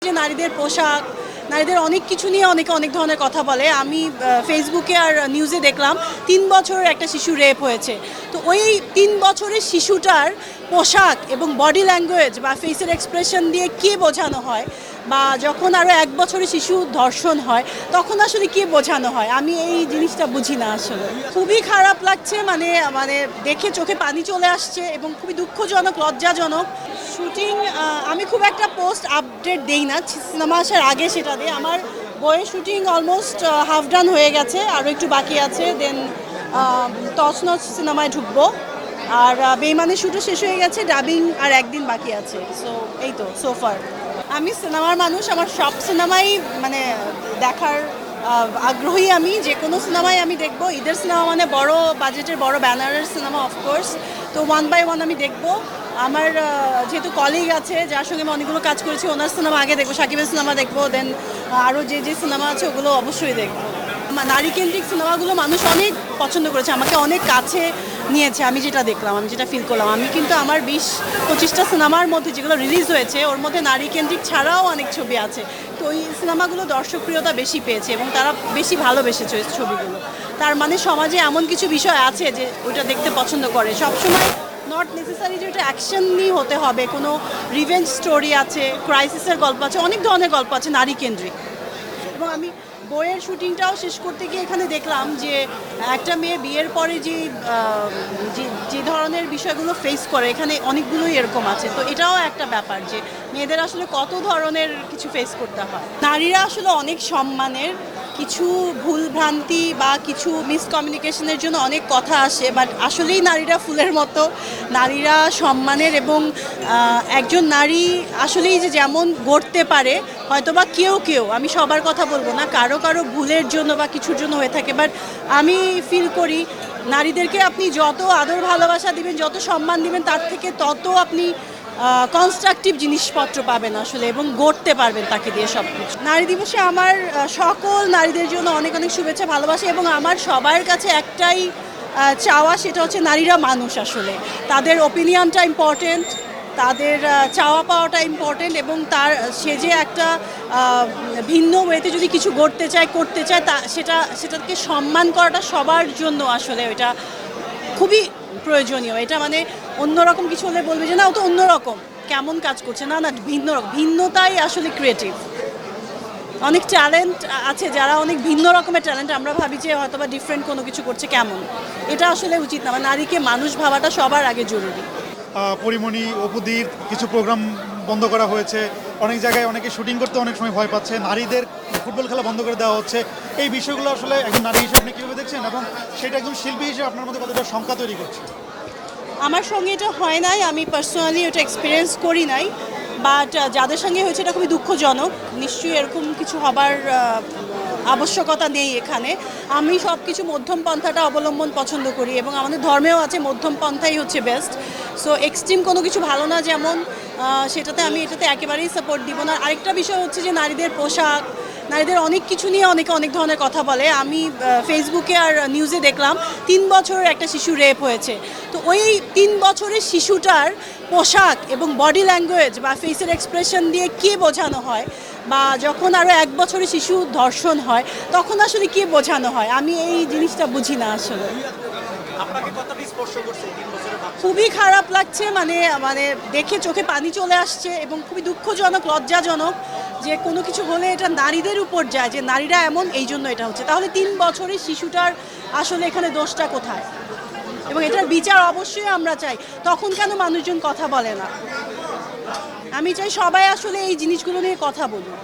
যে নারীদের পোশাক, নারীদের অনেক কিছু নিয়ে অনেক ধরনের কথা বলে। আমি ফেসবুকে আর নিউজে দেখলাম 3 বছরের একটা শিশু রেপ হয়েছে। তো ওই 3 বছরের শিশুটার পোশাক এবং বডি ল্যাঙ্গুয়েজ বা ফেসের এক্সপ্রেশন দিয়ে কী বোঝানো হয়, বা যখন আরও 1 বছরের শিশু ধর্ষণ হয় তখন আসলে কী বোঝানো হয়, আমি এই জিনিসটা বুঝি না আসলে। খুবই খারাপ লাগছে, মানে মানে দেখে চোখে পানি চলে আসছে এবং খুবই দুঃখজনক, লজ্জাজনক। শুটিং আমি খুব একটা পোস্ট আপডেট দেই না, সিনেমা আসার আগে সেটা দিই। আমার বইয়ের শুটিং অলমোস্ট হাফ ডান হয়ে গেছে, আরও একটু বাকি আছে। দেন তছনছ সিনেমায় ঢুকবো, আর বেইমানের শ্যুটও শেষ হয়ে গেছে, ডাবিং আর একদিন বাকি আছে। সো এই তো সোফার। আমি সিনেমার মানুষ, আমার সব সিনেমাই মানে দেখার আগ্রহী। আমি যে কোনো সিনেমাই আমি দেখবো। ঈদের সিনেমা মানে বড় বাজেটের বড় ব্যানারের সিনেমা, অফকোর্স। তো 1 বাই 1 আমি দেখবো। আমার যেহেতু কলিগ আছে যার সঙ্গে আমি অনেকগুলো কাজ করেছি, ওনার সিনেমা আগে দেখবো, সাকিবের সিনেমা দেখবো, দেন আরও যে সিনেমা আছে ওগুলো অবশ্যই দেখবো। নারীকেন্দ্রিক সিনেমাগুলো মানুষ অনেক পছন্দ করেছে, আমাকে অনেক কাছে নিয়েছে। আমি যেটা দেখলাম, আমি যেটা ফিল করলাম, আমি কিন্তু আমার 20-25টা সিনেমার মধ্যে যেগুলো রিলিজ হয়েছে ওর মধ্যে নারীকেন্দ্রিক ছাড়াও অনেক ছবি আছে। তো ওই সিনেমাগুলো দর্শকপ্রিয়তা বেশি পেয়েছে এবং তারা বেশি ভালোবেসেছে ওই ছবিগুলো। তার মানে সমাজে এমন কিছু বিষয় আছে যে ওইটা দেখতে পছন্দ করে। সবসময় নট নেসেসারি যে ওটা অ্যাকশন নিয়ে হতে হবে, কোনো রিভেঞ্জ স্টোরি আছে, ক্রাইসিসের গল্প আছে, অনেক ধরনের গল্প আছে নারীকেন্দ্রিক। এবং আমি বইয়ের শুটিংটাও শেষ করতে গিয়ে এখানে দেখলাম যে একটা মেয়ে বিয়ের পরে যে ধরনের বিষয়গুলো ফেস করে, এখানে অনেকগুলোই এরকম আছে। তো এটাও একটা ব্যাপার যে মেয়েদের আসলে কত ধরনের কিছু ফেস করতে হয়। নারীরা আসলে অনেক সম্মানের, কিছু ভুলভ্রান্তি বা কিছু মিসকমিউনিকেশনের জন্য অনেক কথা আসে, বাট আসলেই নারীরা ফুলের মতো, নারীরা সম্মানের। এবং একজন নারী আসলেই যে যেমন গড়তে পারে, হয়তোবা কেউ আমি সবার কথা বলবো না, কারো ভুলের জন্য বা কিছুর জন্য হয়ে থাকে, বাট আমি ফিল করি নারীদেরকে আপনি যত আদর ভালোবাসা দিবেন, যত সম্মান দিবেন, তার থেকে তত আপনি কনস্ট্রাকটিভ জিনিসপত্র পাবেন আসলে, এবং গড়তে পারবেন তাকে দিয়ে সব কিছু। নারী দিবসে আমার সকল নারীদের জন্য অনেক শুভেচ্ছা, ভালোবাসা। এবং আমার সবার কাছে একটাই চাওয়া, সেটা হচ্ছে নারীরা মানুষ আসলে, তাদের ওপিনিয়নটা ইম্পর্টেন্ট, তাদের চাওয়া পাওয়াটা ইম্পর্টেন্ট, এবং সে যে একটা ভিন্ন ওয়েতে যদি কিছু করতে চায় সেটাকে সম্মান করাটা সবার জন্য আসলে ওইটা খুবই প্রয়োজনীয়। এটা মানে অন্যরকম কিছু হলে বলবে যে না ও তো অন্যরকম, কেমন কাজ করছে, না ভিন্নতাই আসলে ক্রিয়েটিভ। অনেক ট্যালেন্ট আছে যারা অনেক ভিন্ন রকমের ট্যালেন্ট, আমরা ভাবি যে হয়তো বা ডিফারেন্ট কোনো কিছু করছে, কেমন, এটা আসলে উচিত না। নারীকে মানুষ ভাবাটা সবার আগে জরুরি। পরিমণি, অপুদির কিছু প্রোগ্রাম বন্ধ করা হয়েছে, অনেক জায়গায় অনেকে শুটিং করতে অনেক সময় ভয় পাচ্ছে, নারীদের ফুটবল খেলা বন্ধ করে দেওয়া হচ্ছে। এই বিষয়গুলো আসলে একজন নারী হিসেবে আপনি কীভাবে দেখছেন, এবং সেটা একজন শিল্পী হিসেবে আপনার মধ্যে কতটা শঙ্কা তৈরি করছে? আমার সঙ্গে এটা হয় নাই, আমি পার্সোনালি ওটা এক্সপিরিয়েন্স করি নাই, বাট যাদের সঙ্গে হয়েছে এটা খুবই দুঃখজনক। নিশ্চয়ই এরকম কিছু হবার আবশ্যকতা নেই এখানে। আমি সব কিছু মধ্যম পন্থাটা অবলম্বন পছন্দ করি, এবং আমাদের ধর্মেও আছে মধ্যম পন্থাই হচ্ছে বেস্ট। সো এক্সট্রিম কোনো কিছু ভালো না, যেমন সেটাতে আমি এটাতে একেবারেই সাপোর্ট দিব না। আরেকটা বিষয় হচ্ছে যে নারীদের পোশাক, নারীদের অনেক কিছু নিয়ে অনেক ধরনের কথা বলে। আমি ফেসবুকে আর নিউজে দেখলাম 3 বছরের একটা শিশু রেপ হয়েছে। তো ওই 3 বছরের শিশুটার পোশাক এবং বডি ল্যাঙ্গুয়েজ বা ফেসের এক্সপ্রেশন দিয়ে কী বোঝানো হয়, বা যখন আরও 1 বছরের শিশু ধর্ষণ হয় তখন আসলে কী বোঝানো হয়, আমি এই জিনিসটা বুঝি না আসলে। খুবই খারাপ লাগছে, মানে মানে দেখে চোখে পানি চলে আসছে এবং খুবই দুঃখজনক, লজ্জাজনক যে কোনো কিছু হলে এটা নারীদের উপর যায়, যে নারীরা এমন, এই জন্য এটা হচ্ছে। তাহলে 3 বছরের শিশুটার আসলে এখানে দোষটা কোথায়? এবং এটার বিচার অবশ্যই আমরা চাই। তখন কেন মানুষজন কথা বলে না? আমি চাই সবাই আসলে এই জিনিসগুলো নিয়ে কথা বলুক।